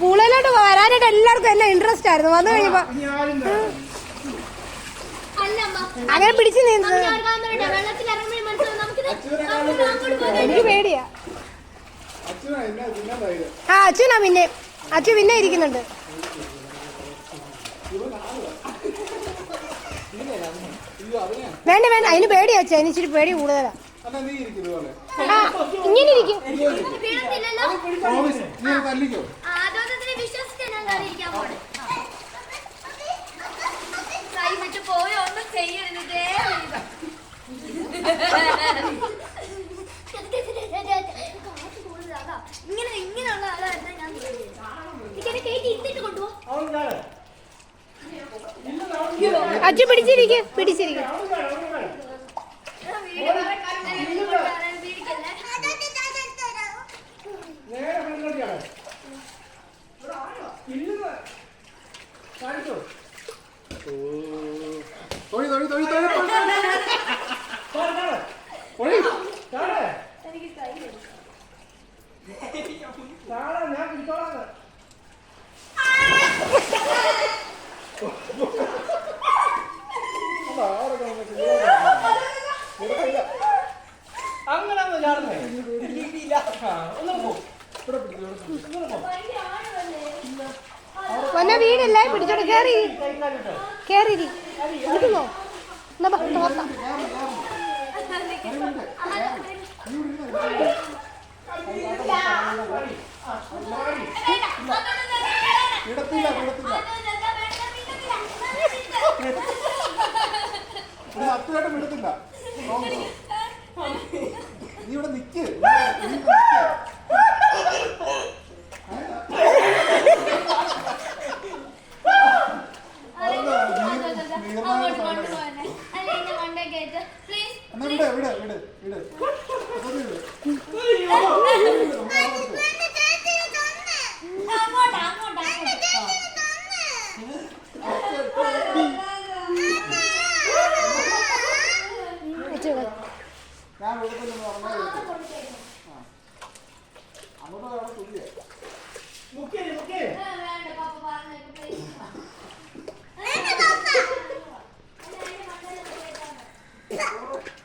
പൂളയിലോട്ട് വരാനായിട്ട് എല്ലാവർക്കും എല്ലാം ഇൻട്രസ്റ്റ് ആയിരുന്നു. വന്നു കഴിഞ്ഞപ്പോ അങ്ങനെ പിടിച്ചു നീന്തുന്നത് എനിക്ക് പേടിയാ. അച്ഛനാ പിന്നെ അച്ഛൻ പിന്നെ ഇരിക്കുന്നുണ്ട്. വേണ്ട വേണ്ട, അതിന് പേടിയാ അച്ഛൻ, അതിന് ഇച്ചിരി പേടി കൂടുതലാ. ഇങ്ങനെ ഇരിക്കും. അച്ഛൻ പിടിച്ചിരിക്കും പിടിച്ചിരിക്കും. പൊന്ന വീടല്ലേ, പിടിച്ചോട് കേറി കേറി എടുക്കുന്നോ? നോക്കാം. വിടത്തില്ല. നീ ഇവിടെ നിക്ക്. ഞാൻ